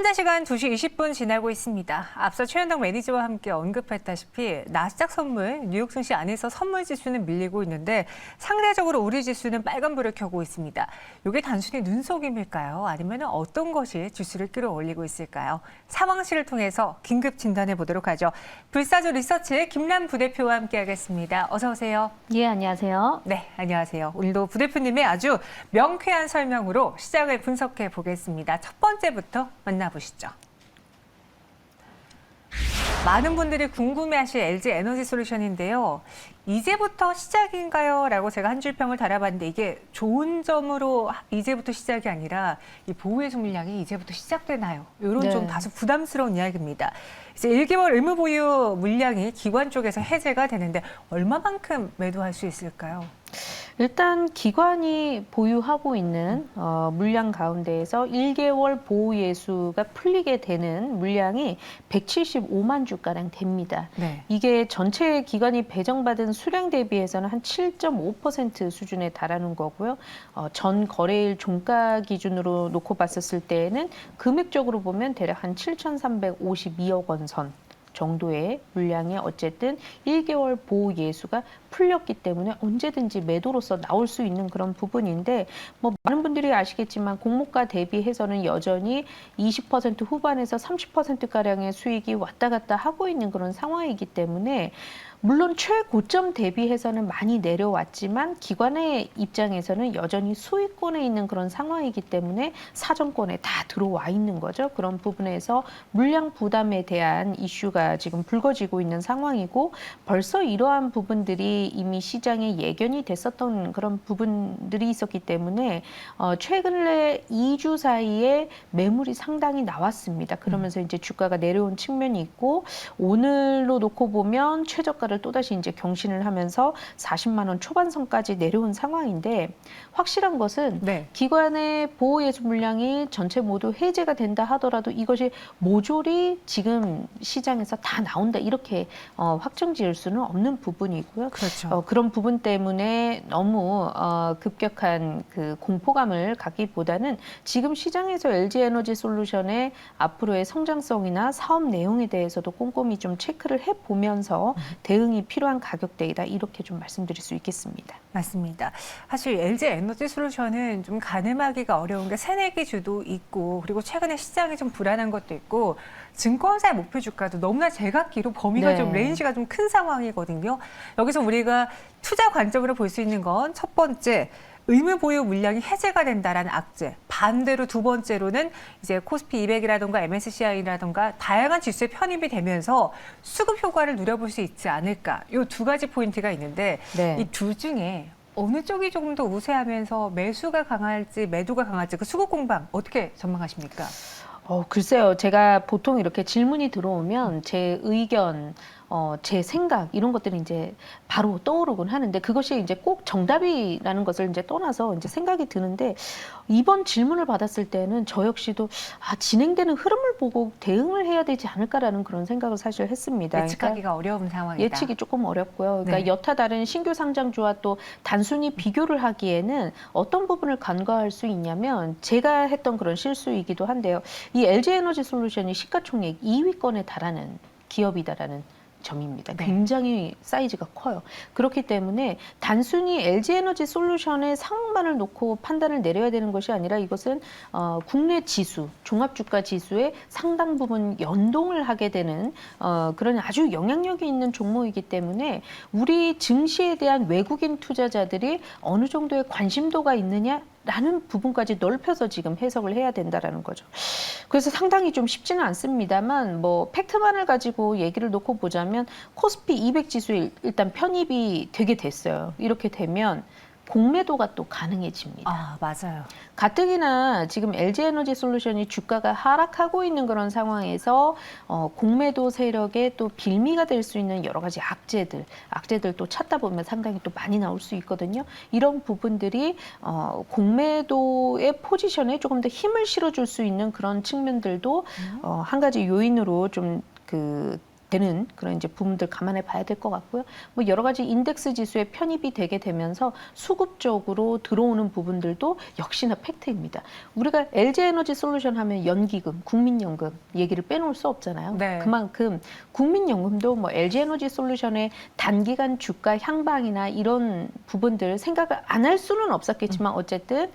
현재 시간 2시 20분 지나고 있습니다. 앞서 최현덕 매니저와 함께 언급했다시피 나스닥 선물, 뉴욕 증시 안에서 선물 지수는 밀리고 있는데 상대적으로 우리 지수는 빨간불을 켜고 있습니다. 이게 단순히 눈속임일까요? 아니면 어떤 것이 지수를 끌어올리고 있을까요? 상황실을 통해서 긴급 진단해 보도록 하죠. 불사조 리서치 김남 부대표와 함께하겠습니다. 어서 오세요. 예, 안녕하세요. 네, 안녕하세요. 오늘도 부대표님의 아주 명쾌한 설명으로 시장을 분석해 보겠습니다. 첫 번째부터 만나보시죠. 많은 분들이 궁금해하실 LG 에너지 솔루션인데요. 이제부터 시작인가요? 라고 제가 한 줄 평을 달아봤는데 이게 좋은 점으로 이제부터 시작이 아니라 이 보유해소 물량이 이제부터 시작되나요? 이런 좀 다소 부담스러운 이야기입니다. 이제 1개월 의무 보유 물량이 기관 쪽에서 해제가 되는데 얼마만큼 매도할 수 있을까요? 일단 기관이 보유하고 있는 물량 가운데에서 1개월 보유 예수가 풀리게 되는 물량이 175만 주가량 됩니다. 네. 이게 전체 기관이 배정받은 수량 대비해서는 한 7.5% 수준에 달하는 거고요. 전 거래일 종가 기준으로 놓고 봤었을 때에는 금액적으로 보면 대략 한 7,352억 원 선 정도의 물량이 어쨌든 1개월 보호 예수가 풀렸기 때문에 언제든지 매도로서 나올 수 있는 그런 부분인데 뭐 많은 분들이 아시겠지만 공모가 대비해서는 여전히 20% 후반에서 30%가량의 수익이 왔다 갔다 하고 있는 그런 상황이기 때문에 물론 최고점 대비해서는 많이 내려왔지만 기관의 입장에서는 여전히 수익권에 있는 그런 상황이기 때문에 사정권에 다 들어와 있는 거죠. 그런 부분에서 물량 부담에 대한 이슈가 지금 불거지고 있는 상황이고 벌써 이러한 부분들이 이미 시장에 예견이 됐었던 그런 부분들이 있었기 때문에 최근에 2주 사이에 매물이 상당히 나왔습니다. 그러면서 이제 주가가 내려온 측면이 있고 오늘로 놓고 보면 최저가 를 또다시 이제 경신을 하면서 40만 원 초반선까지 내려온 상황인데 확실한 것은 기관의 보호예수 물량이 전체 모두 해제가 된다 하더라도 이것이 모조리 지금 시장에서 다 나온다 이렇게 확정 지을 수는 없는 부분이고요. 그렇죠. 그런 부분 때문에 너무 급격한 그 공포감을 갖기보다는 지금 시장에서 LG 에너지 솔루션의 앞으로의 성장성이나 사업 내용에 대해서도 꼼꼼히 좀 체크를 해보면서 대응이 필요한 가격대이다 이렇게 좀 말씀드릴 수 있겠습니다. 맞습니다. 사실 LG 에너지 솔루션은 좀 가늠하기가 어려운 게 새내기 주도 있고 그리고 최근에 시장이 좀 불안한 것도 있고 증권사의 목표 주가도 너무나 제각기로 범위가 좀 레인지가 좀 큰 상황이거든요. 여기서 우리가 투자 관점으로 볼 수 있는 건 첫 번째 의무 보유 물량이 해제가 된다라는 악재. 반대로 두 번째로는 이제 코스피 200이라든가 MSCI라든가 다양한 지수에 편입이 되면서 수급 효과를 누려볼 수 있지 않을까. 이 두 가지 포인트가 있는데 이 둘 중에 어느 쪽이 조금 더 우세하면서 매수가 강할지 매도가 강할지 그 수급 공방 어떻게 전망하십니까? 글쎄요. 제가 보통 이렇게 질문이 들어오면 제 의견, 제 생각 이런 것들이 이제 바로 떠오르곤 하는데 그것이 이제 꼭 정답이라는 것을 이제 떠나서 이제 생각이 드는데 이번 질문을 받았을 때는 저 역시도 진행되는 흐름을 보고 대응을 해야 되지 않을까라는 그런 생각을 사실 했습니다. 예측하기가 어려운 상황이다. 예측이 조금 어렵고요. 그러니까 여타 다른 신규 상장주와 또 단순히 비교를 하기에는 어떤 부분을 간과할 수 있냐면 제가 했던 그런 실수이기도 한데요. 이 LG 에너지 솔루션이 시가총액 2위권에 달하는 기업이다라는 점입니다. 굉장히 사이즈가 커요. 그렇기 때문에 단순히 LG 에너지 솔루션의 상황만을 놓고 판단을 내려야 되는 것이 아니라 이것은 국내 지수, 종합주가 지수의 상당 부분 연동을 하게 되는 그런 아주 영향력이 있는 종목이기 때문에 우리 증시에 대한 외국인 투자자들이 어느 정도의 관심도가 있느냐 라는 부분까지 넓혀서 지금 해석을 해야 된다라는 거죠. 그래서 상당히 좀 쉽지는 않습니다만 뭐 팩트만을 가지고 얘기를 놓고 보자면 코스피 200 지수에 일단 편입이 되게 됐어요. 이렇게 되면 공매도가 또 가능해집니다. 맞아요. 가뜩이나 지금 LG 에너지 솔루션이 주가가 하락하고 있는 그런 상황에서 공매도 세력의 또 빌미가 될 수 있는 여러 가지 악재들 또 찾다 보면 상당히 또 많이 나올 수 있거든요. 이런 부분들이 공매도의 포지션에 조금 더 힘을 실어줄 수 있는 그런 측면들도 한 가지 요인으로 좀 되는 그런 이제 부분들 감안해 봐야 될 것 같고요. 뭐 여러 가지 인덱스 지수에 편입이 되게 되면서 수급적으로 들어오는 부분들도 역시나 팩트입니다. 우리가 LG에너지솔루션 하면 연기금, 국민연금 얘기를 빼놓을 수 없잖아요. 네. 그만큼 국민연금도 뭐 LG에너지솔루션의 단기간 주가 향방이나 이런 부분들 생각을 안 할 수는 없었겠지만 어쨌든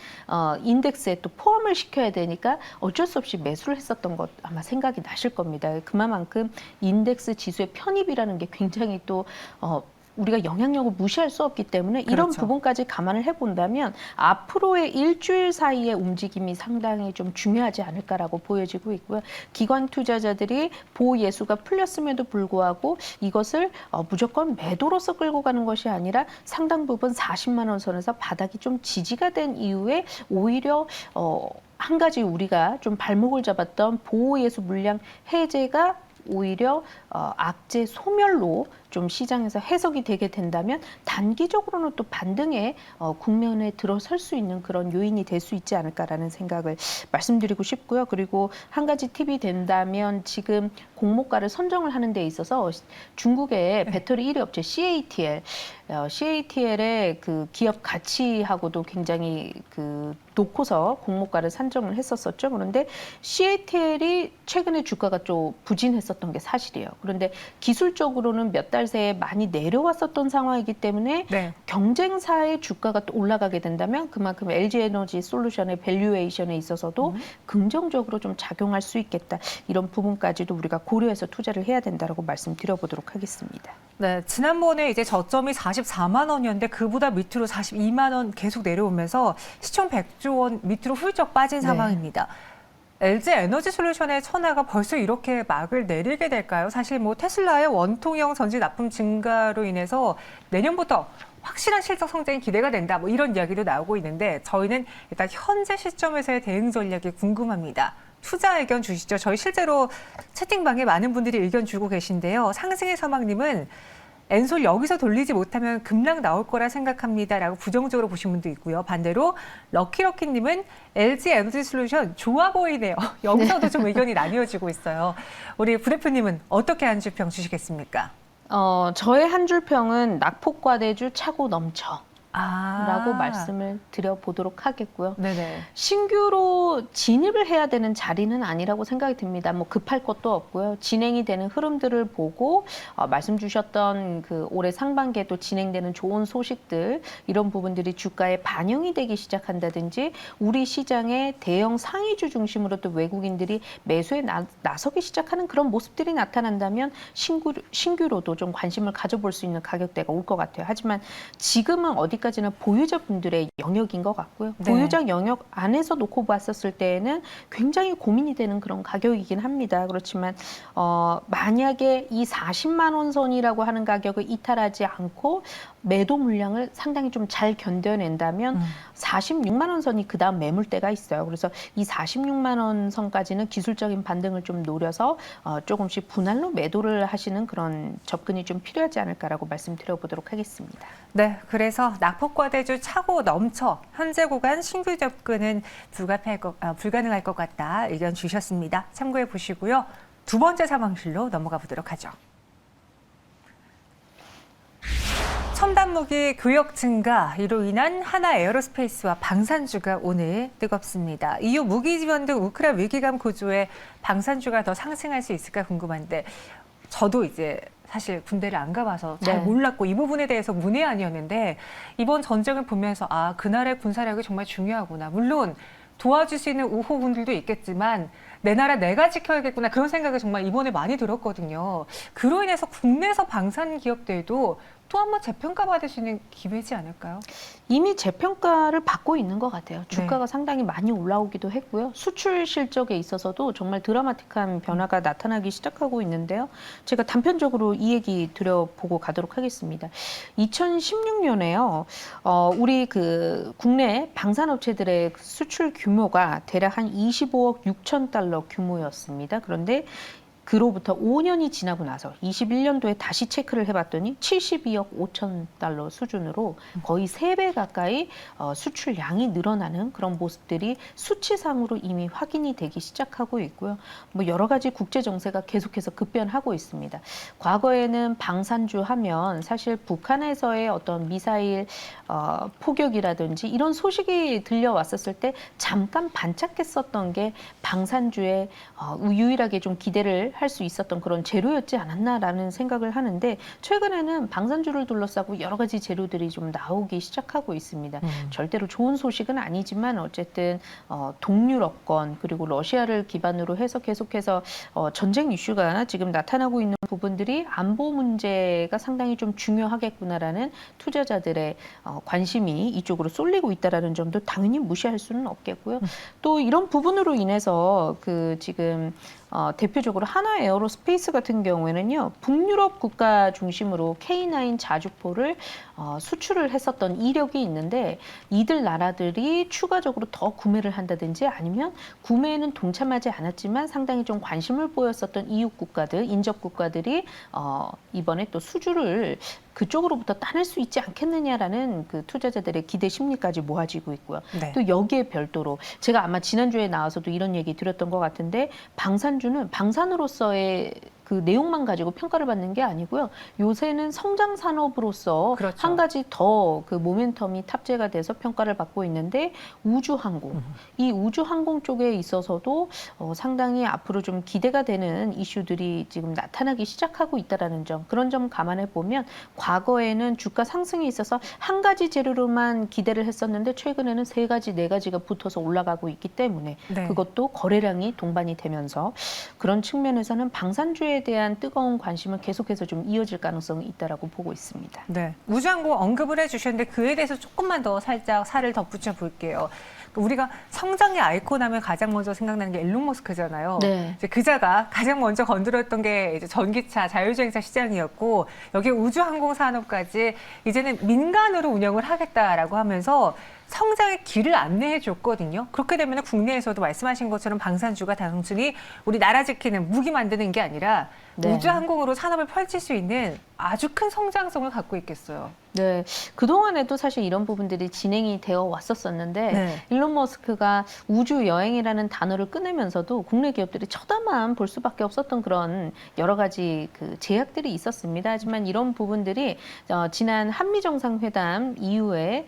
인덱스에 또 포함을 시켜야 되니까 어쩔 수 없이 매수를 했었던 것 아마 생각이 나실 겁니다. 그만큼 인덱스 지수의 편입이라는 게 굉장히 또 우리가 영향력을 무시할 수 없기 때문에 이런 그렇죠. 부분까지 감안을 해본다면 앞으로의 일주일 사이의 움직임이 상당히 좀 중요하지 않을까라고 보여지고 있고요. 기관 투자자들이 보호 예수가 풀렸음에도 불구하고 이것을 무조건 매도로서 끌고 가는 것이 아니라 상당 부분 40만 원 선에서 바닥이 좀 지지가 된 이후에 오히려 한 가지 우리가 좀 발목을 잡았던 보호 예수 물량 해제가 오히려 악재 소멸로 좀 시장에서 해석이 되게 된다면 단기적으로는 또 반등의 국면에 들어설 수 있는 그런 요인이 될 수 있지 않을까라는 생각을 말씀드리고 싶고요. 그리고 한 가지 팁이 된다면 지금 공모가를 선정을 하는 데 있어서 중국의 배터리 1위 업체 CATL의 그 기업 가치하고도 굉장히 놓고서 공모가를 산정을 했었었죠. 그런데 CATL이 최근에 주가가 좀 부진했었던 게 사실이에요. 그런데 기술적으로는 몇 달 새에 많이 내려왔었던 상황이기 때문에 네. 경쟁사의 주가가 또 올라가게 된다면 그만큼 LG에너지솔루션의 밸류에이션에 있어서도 긍정적으로 좀 작용할 수 있겠다. 이런 부분까지도 우리가 고려해서 투자를 해야 된다라고 말씀드려보도록 하겠습니다. 네, 지난번에 이제 저점이 44만 원이었는데 그보다 밑으로 42만 원 계속 내려오면서 시총 100조 원 밑으로 훌쩍 빠진 네. 상황입니다. LG 에너지솔루션의 천하가 벌써 이렇게 막을 내리게 될까요? 사실 뭐 테슬라의 원통형 전지 납품 증가로 인해서 내년부터 확실한 실적 성장이 기대가 된다. 뭐 이런 이야기도 나오고 있는데 저희는 일단 현재 시점에서의 대응 전략이 궁금합니다. 투자 의견 주시죠. 저희 실제로 채팅방에 많은 분들이 의견 주고 계신데요. 상승의 서막님은 엔솔 여기서 돌리지 못하면 급락 나올 거라 생각합니다라고 부정적으로 보신 분도 있고요. 반대로 럭키럭키님은 LG 에너지솔루션 좋아 보이네요. 여기서도 좀 의견이 나뉘어지고 있어요. 우리 부대표님은 어떻게 한 줄 평 주시겠습니까? 저의 한 줄 평은 낙폭과대주 차고 넘쳐. 라고 아, 말씀을 드려보도록 하겠고요. 네네. 신규로 진입을 해야 되는 자리는 아니라고 생각이 듭니다. 뭐 급할 것도 없고요. 진행이 되는 흐름들을 보고 말씀 주셨던 그 올해 상반기에 또 진행되는 좋은 소식들 이런 부분들이 주가에 반영이 되기 시작한다든지 우리 시장의 대형 상위주 중심으로 또 외국인들이 매수에 나서기 시작하는 그런 모습들이 나타난다면 신규로도 좀 관심을 가져볼 수 있는 가격대가 올 것 같아요. 하지만 지금은 어디까지나 보유자분들의 영역인 것 같고요. 네. 보유자 영역 안에서 놓고 봤었을 때에는 굉장히 고민이 되는 그런 가격이긴 합니다. 그렇지만 만약에 이 40만 원 선이라고 하는 가격을 이탈하지 않고 매도 물량을 상당히 좀 잘 견뎌낸다면 46만 원 선이 그 다음 매물대가 있어요. 그래서 이 46만 원 선까지는 기술적인 반등을 좀 노려서 조금씩 분할로 매도를 하시는 그런 접근이 좀 필요하지 않을까라고 말씀드려보도록 하겠습니다. 네, 그래서 낙폭과대주 차고 넘쳐 현재 구간 신규 접근은 불가능할 것 같다 의견 주셨습니다. 참고해 보시고요. 두 번째 상황실로 넘어가 보도록 하죠. 첨단 무기 교역 증가 이로 인한 하나 에어로스페이스와 방산주가 오늘 뜨겁습니다. 이후 무기 지원 등 우크라 위기감 고조에 방산주가 더 상승할 수 있을까 궁금한데 저도 이제 사실 군대를 안 가봐서 잘 네. 몰랐고 이 부분에 대해서 문외한이었는데 이번 전쟁을 보면서 그날의 군사력이 정말 중요하구나. 물론 도와줄 수 있는 우호군들도 있겠지만 내 나라 내가 지켜야겠구나 그런 생각이 정말 이번에 많이 들었거든요. 그로 인해서 국내에서 방산 기업들도 또 한 번 재평가받을 수 있는 기회지 않을까요? 이미 재평가를 받고 있는 것 같아요. 주가가 네. 상당히 많이 올라오기도 했고요. 수출 실적에 있어서도 정말 드라마틱한 변화가 나타나기 시작하고 있는데요. 제가 단편적으로 이 얘기 드려보고 가도록 하겠습니다. 2016년에요. 우리 그 국내 방산업체들의 수출 규모가 대략 한 25억 6천 달러 규모였습니다. 그런데 그로부터 5년이 지나고 나서 21년도에 다시 체크를 해봤더니 72억 5천 달러 수준으로 거의 3배 가까이 수출량이 늘어나는 그런 모습들이 수치상으로 이미 확인이 되기 시작하고 있고요. 뭐 여러 가지 국제 정세가 계속해서 급변하고 있습니다. 과거에는 방산주 하면 사실 북한에서의 어떤 미사일 포격이라든지 이런 소식이 들려왔었을 때 잠깐 반짝했었던 게 방산주에 유일하게 좀 기대를 할 수 있었던 그런 재료였지 않았나라는 생각을 하는데 최근에는 방산주를 둘러싸고 여러 가지 재료들이 좀 나오기 시작하고 있습니다. 절대로 좋은 소식은 아니지만 어쨌든 동유럽권 그리고 러시아를 기반으로 해서 계속해서 전쟁 이슈가 지금 나타나고 있는 부분들이 안보 문제가 상당히 좀 중요하겠구나라는 투자자들의 관심이 이쪽으로 쏠리고 있다라는 점도 당연히 무시할 수는 없겠고요. 또 이런 부분으로 인해서 그 지금 대표적으로 하나 에어로스페이스 같은 경우에는요, 북유럽 국가 중심으로 K9 자주포를 수출을 했었던 이력이 있는데 이들 나라들이 추가적으로 더 구매를 한다든지 아니면 구매에는 동참하지 않았지만 상당히 좀 관심을 보였었던 이웃 국가들, 인접 국가들이 이번에 또 수주를 그쪽으로부터 따낼 수 있지 않겠느냐라는 그 투자자들의 기대 심리까지 모아지고 있고요. 네. 또 여기에 별도로 제가 아마 지난주에 나와서도 이런 얘기 드렸던 것 같은데 방산주는 방산으로서의 그 내용만 가지고 평가를 받는 게 아니고요. 요새는 성장 산업으로서 그렇죠. 한 가지 더 그 모멘텀이 탑재가 돼서 평가를 받고 있는데 우주항공. 이 우주항공 쪽에 있어서도 상당히 앞으로 좀 기대가 되는 이슈들이 지금 나타나기 시작하고 있다라는 점. 그런 점 감안해 보면 과거에는 주가 상승에 있어서 한 가지 재료로만 기대를 했었는데 최근에는 3가지, 4가지가 붙어서 올라가고 있기 때문에 네. 그것도 거래량이 동반이 되면서 그런 측면에서는 방산주에 대한 뜨거운 관심은 계속해서 좀 이어질 가능성이 있다라고 보고 있습니다. 네, 우주항공 언급을 해주셨는데 그에 대해서 조금만 더 살짝 살을 덧붙여 볼게요. 우리가 성장의 아이콘 하면 가장 먼저 생각나는 게 일론 머스크잖아요. 네. 이제 그자가 가장 먼저 건드렸던 게 이제 전기차, 자율주행차 시장이었고 여기에 우주항공 산업까지 이제는 민간으로 운영을 하겠다라고 하면서 성장의 길을 안내해 줬거든요. 그렇게 되면 국내에서도 말씀하신 것처럼 방산주가 단순히 우리 나라 지키는 무기 만드는 게 아니라 네. 우주항공으로 산업을 펼칠 수 있는 아주 큰 성장성을 갖고 있겠어요. 네, 그동안에도 사실 이런 부분들이 진행이 되어 왔었었는데 네. 일론 머스크가 우주 여행이라는 단어를 꺼내면서도 국내 기업들이 쳐다만 볼 수밖에 없었던 그런 여러 가지 그 제약들이 있었습니다. 하지만 이런 부분들이 지난 한미 정상회담 이후에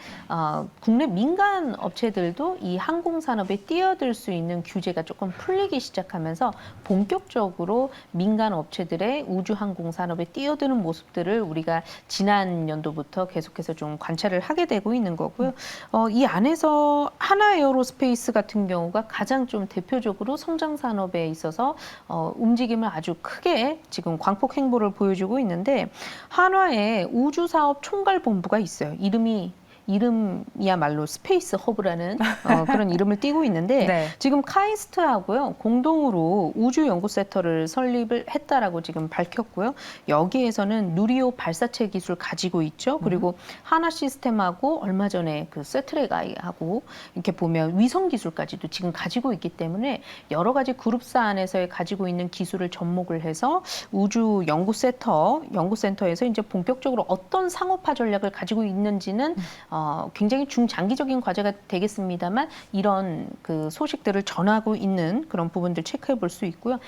국내 민간 업체들도 이 항공 산업에 뛰어들 수 있는 규제가 조금 풀리기 시작하면서 본격적으로 민간 업체들의 우주 항공 산업에 뛰어드는 모습들을 우리가 지난 연도부터 계속해서 좀 관찰을 하게 되고 있는 거고요. 이 안에서 하나 에어로스페이스 같은 경우가 가장 좀 대표적으로 성장 산업에 있어서 움직임을 아주 크게 지금 광폭 행보를 보여주고 있는데 한화에 우주 사업 총괄 본부가 있어요. 이름이야말로 스페이스 허브라는 그런 이름을 띠고 있는데 네. 지금 카이스트하고요 공동으로 우주 연구센터를 설립을 했다라고 지금 밝혔고요. 여기에서는 누리호 발사체 기술 가지고 있죠. 그리고 하나 시스템하고 얼마 전에 그 세트랙아이하고 이렇게 보면 위성 기술까지도 지금 가지고 있기 때문에 여러 가지 그룹사 안에서의 가지고 있는 기술을 접목을 해서 우주 연구센터에서 이제 본격적으로 어떤 상업화 전략을 가지고 있는지는 굉장히 중장기적인 과제가 되겠습니다만 이런 그 소식들을 전하고 있는 그런 부분들 체크해 볼 수 있고요.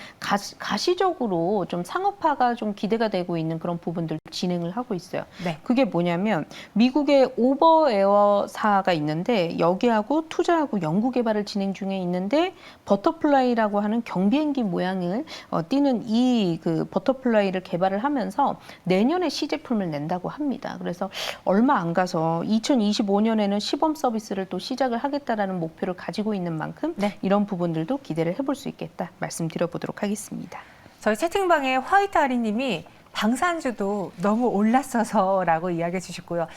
가시적으로 좀 상업화가 좀 기대가 되고 있는 그런 부분들 진행을 하고 있어요. 네. 그게 뭐냐면 미국의 오버에어사가 있는데 여기하고 투자하고 연구 개발을 진행 중에 있는데 버터플라이라고 하는 경비행기 모양을 띠는 이 그 버터플라이를 개발을 하면서 내년에 시제품을 낸다고 합니다. 그래서 얼마 안 가서 2025년에는 시범 서비스를 또 시작을 하겠다라는 목표를 가지고 있는 만큼 네. 이런 부분들도 기대를 해볼 수 있겠다 말씀드려보도록 하겠습니다. 저희 채팅방에 화이트 아리님이 방산주도 너무 올랐어서라고 이야기해 주셨고요.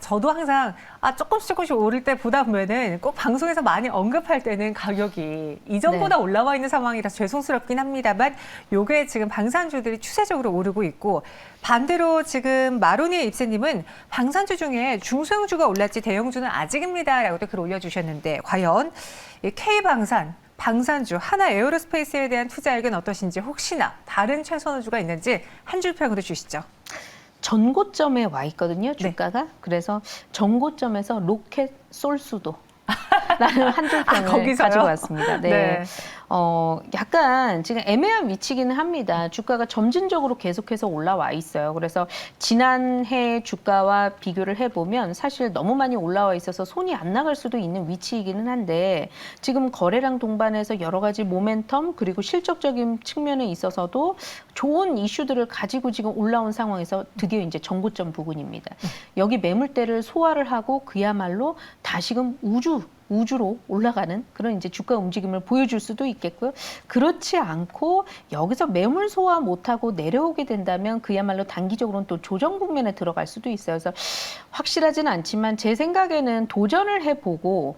저도 항상 조금씩 오를 때 보다 보면은 꼭 방송에서 많이 언급할 때는 가격이 이전보다 네. 올라와 있는 상황이라 죄송스럽긴 합니다만 요게 지금 방산주들이 추세적으로 오르고 있고 반대로 지금 마로니의 입세님은 방산주 중에 중소형주가 올랐지 대형주는 아직입니다라고 글 올려주셨는데 과연 이 K방산 방산주 하나 에어로스페이스에 대한 투자 의견 어떠신지 혹시나 다른 최선호주가 있는지 한 줄 평으로 주시죠. 전고점에 와 있거든요, 주가가. 그래서 전고점에서 로켓 쏠 수도. 라는 한 줄 평을 거기서요? 가지고 왔습니다. 네. 네. 약간 지금 애매한 위치기는 합니다. 주가가 점진적으로 계속해서 올라와 있어요. 그래서 지난해 주가와 비교를 해보면 사실 너무 많이 올라와 있어서 손이 안 나갈 수도 있는 위치이기는 한데 지금 거래량 동반해서 여러 가지 모멘텀 그리고 실적적인 측면에 있어서도 좋은 이슈들을 가지고 지금 올라온 상황에서 드디어 이제 전고점 부근입니다. 여기 매물대를 소화를 하고 그야말로 다시금 우주로 올라가는 그런 이제 주가 움직임을 보여줄 수도 있겠고요. 그렇지 않고 여기서 매물 소화 못하고 내려오게 된다면 그야말로 단기적으로는 또 조정 국면에 들어갈 수도 있어요. 그래서 확실하지는 않지만 제 생각에는 도전을 해보고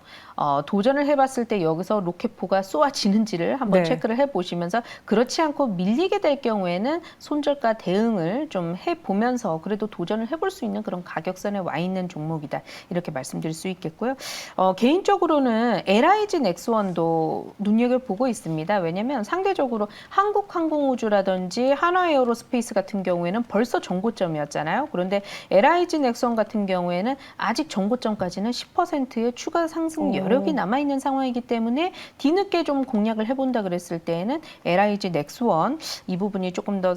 도전을 해봤을 때 여기서 로켓포가 쏘아지는지를 한번 네. 체크를 해보시면서 그렇지 않고 밀리게 될 경우에는 손절가 대응을 좀 해보면서 그래도 도전을 해볼 수 있는 그런 가격선에 와 있는 종목이다. 이렇게 말씀드릴 수 있겠고요. 개인적으로는 LIG 넥스원도 눈여겨보고 있습니다. 왜냐하면 상대적으로 한국항공우주라든지 한화에어로스페이스 같은 경우에는 벌써 전고점이었잖아요. 그런데 LIG 넥스원 같은 경우에는 아직 전고점까지는 10%의 추가 상승 여력이 남아있는 상황이기 때문에 뒤늦게 좀 공략을 해본다 그랬을 때에는 LIG 넥스원 이 부분이 조금 더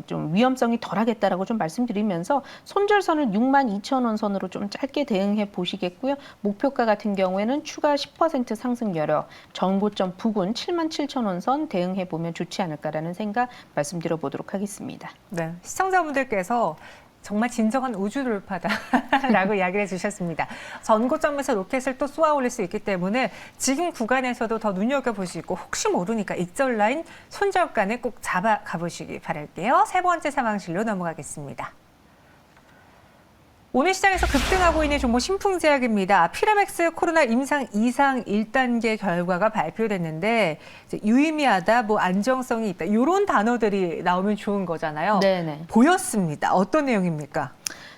좀 위험성이 덜하겠다라고 좀 말씀드리면서 손절선을 62,000원 선으로 좀 짧게 대응해 보시겠고요. 목표가 같은 경우에는 추가 10% 상승 여력, 전고점 부근 77,000원 선 대응해 보면 좋지 않을까라는 생각 말씀드려 보도록 하겠습니다. 네, 시청자분들께서 정말 진정한 우주 돌파다라고 이야기를 해주셨습니다. 전고점에서 로켓을 또 쏘아 올릴 수 있기 때문에 지금 구간에서도 더 눈여겨보시고 혹시 모르니까 익절 라인 손절가는 꼭 잡아 가보시기 바랄게요. 세 번째 상황실로 넘어가겠습니다. 오늘 시장에서 급등하고 있는 종목 신풍제약입니다. 피라맥스 코로나 임상 2상 1단계 결과가 발표됐는데 이제 유의미하다, 뭐 안정성이 있다 이런 단어들이 나오면 좋은 거잖아요. 네네. 보였습니다. 어떤 내용입니까?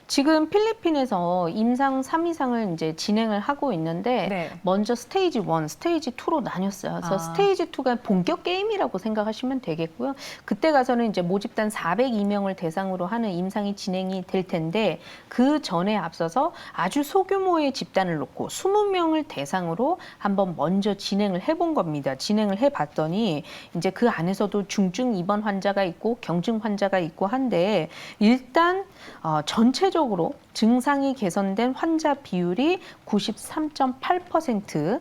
지금 필리핀에서 임상 3이상을 이제 진행을 하고 있는데 네. 먼저 스테이지 1, 스테이지 2로 나뉘었어요. 그래서 스테이지 2가 본격 게임이라고 생각하시면 되겠고요. 그때 가서는 이제 모집단 402명을 대상으로 하는 임상이 진행이 될 텐데 그 전에 앞서서 아주 소규모의 집단을 놓고 20명을 대상으로 한번 먼저 진행을 해본 겁니다. 진행을 해봤더니 이제 그 안에서도 중증 입원 환자가 있고 경증 환자가 있고 한데 일단 전체적으로 증상이 개선된 환자 비율이 93.8%,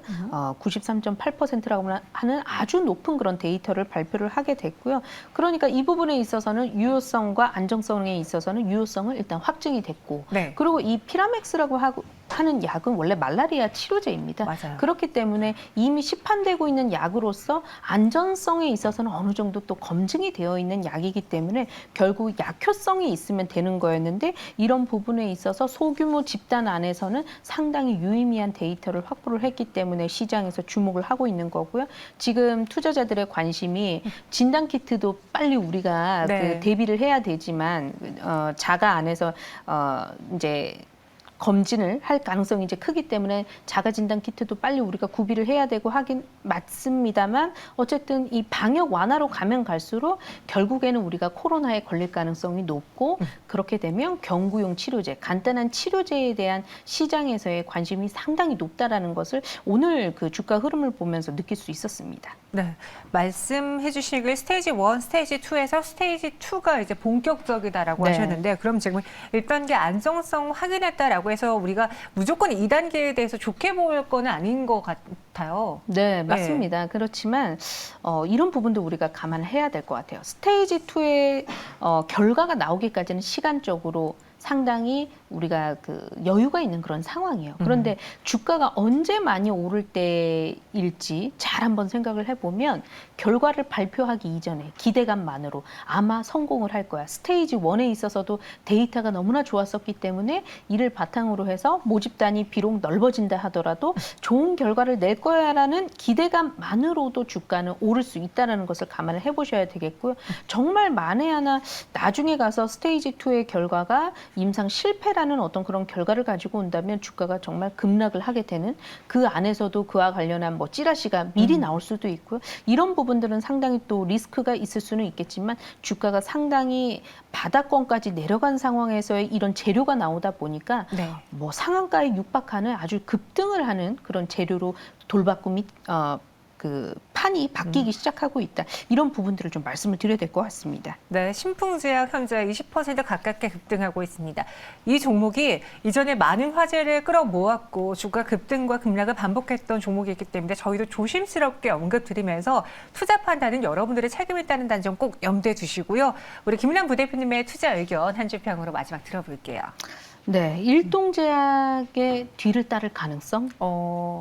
93.8%라고 하는 아주 높은 그런 데이터를 발표를 하게 됐고요. 그러니까 이 부분에 있어서는 유효성과 안정성에 있어서는 유효성을 일단 확증이 됐고, 네. 그리고 이 피라맥스라고 하는 약은 원래 말라리아 치료제입니다. 맞아요. 그렇기 때문에 이미 시판되고 있는 약으로서 안전성에 있어서는 어느 정도 또 검증이 되어 있는 약이기 때문에 결국 약효성이 있으면 되는 거였는데 이런 부분에 있어서 소규모 집단 안에서는 상당히 유의미한 데이터를 확보를 했기 때문에 시장에서 주목을 하고 있는 거고요. 지금 투자자들의 관심이 진단키트도 빨리 우리가 네. 그 대비를 해야 되지만 자가 안에서 이제 검진을 할 가능성이 이제 크기 때문에 자가 진단 키트도 빨리 우리가 구비를 해야 되고 하긴 맞습니다만 어쨌든 이 방역 완화로 가면 갈수록 결국에는 우리가 코로나에 걸릴 가능성이 높고 그렇게 되면 경구용 치료제, 간단한 치료제에 대한 시장에서의 관심이 상당히 높다라는 것을 오늘 그 주가 흐름을 보면서 느낄 수 있었습니다. 네, 말씀해 주시길 스테이지 1, 스테이지 2에서 스테이지 2가 이제 본격적이다라고 네. 하셨는데 그럼 지금 1단계 안정성 확인했다라고 해서 우리가 무조건 2단계에 대해서 좋게 볼 건 아닌 것 같아요. 네, 맞습니다. 그렇지만 이런 부분도 우리가 감안해야 될 것 같아요. 스테이지 2의 결과가 나오기까지는 시간적으로 상당히 우리가 그 여유가 있는 그런 상황이에요. 그런데 주가가 언제 많이 오를 때일지 잘 한번 생각을 해보면 결과를 발표하기 이전에 기대감만으로 아마 성공을 할 거야. 스테이지 1에 있어서도 데이터가 너무나 좋았었기 때문에 이를 바탕으로 해서 모집단이 비록 넓어진다 하더라도 좋은 결과를 낼 거야라는 기대감만으로도 주가는 오를 수 있다는 것을 감안을 해보셔야 되겠고요. 정말 만에 하나 나중에 가서 스테이지 2의 결과가 임상 실패라는 어떤 그런 결과를 가지고 온다면 주가가 정말 급락을 하게 되는, 그 안에서도 그와 관련한 뭐 찌라시가 미리 나올 수도 있고요. 이런 부분들은 상당히 또 리스크가 있을 수는 있겠지만 주가가 상당히 바닥권까지 내려간 상황에서의 이런 재료가 나오다 보니까 네. 뭐 상한가에 육박하는 아주 급등을 하는 그런 재료로 돌바꿈이 그 판이 바뀌기 시작하고 있다. 이런 부분들을 좀 말씀을 드려야 될 것 같습니다. 네, 신풍제약 현재 20% 가깝게 급등하고 있습니다. 이 종목이 이전에 많은 화제를 끌어모았고 주가 급등과 급락을 반복했던 종목이기 때문에 저희도 조심스럽게 언급드리면서 투자 판단은 여러분들의 책임이 있다는 단점 꼭 염두에 두시고요. 우리 김남 부대표님의 투자 의견 한 줄 평으로 마지막 들어볼게요. 네, 일동제약의 뒤를 따를 가능성?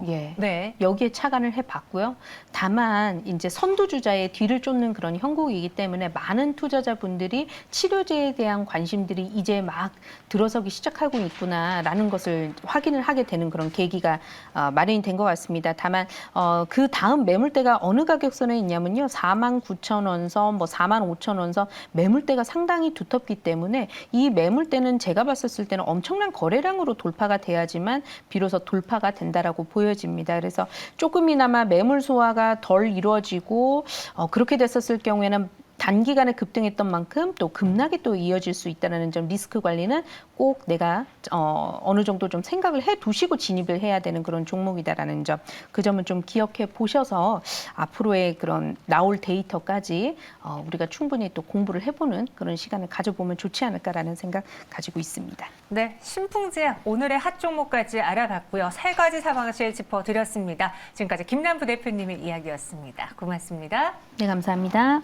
예. 네. 여기에 착안을 해봤고요. 다만 이제 선두주자의 뒤를 쫓는 그런 형국이기 때문에 많은 투자자분들이 치료제에 대한 관심들이 이제 막 들어서기 시작하고 있구나라는 것을 확인을 하게 되는 그런 계기가 마련이 된 것 같습니다. 다만 그 다음 매물대가 어느 가격선에 있냐면요. 49,000원 선, 뭐 45,000원 선 매물대가 상당히 두텁기 때문에 이 매물대는 제가 봤었을 때는 엄청난 거래량으로 돌파가 돼야지만 비로소 돌파가 된다라고 보여집니다. 그래서 조금이나마 매물 소화가 덜 이루어지고 그렇게 됐었을 경우에는 단기간에 급등했던 만큼 또 급락이 또 이어질 수 있다는 점, 리스크 관리는 꼭 내가 어느 정도 좀 생각을 해 두시고 진입을 해야 되는 그런 종목이다라는 점, 그 점은 좀 기억해 보셔서 앞으로의 그런 나올 데이터까지 우리가 충분히 또 공부를 해보는 그런 시간을 가져보면 좋지 않을까라는 생각 가지고 있습니다. 네, 신풍제약 오늘의 핫 종목까지 알아봤고요. 3가지 사방을 짚어드렸습니다. 지금까지 김남 부대표님의 이야기였습니다. 고맙습니다. 네, 감사합니다.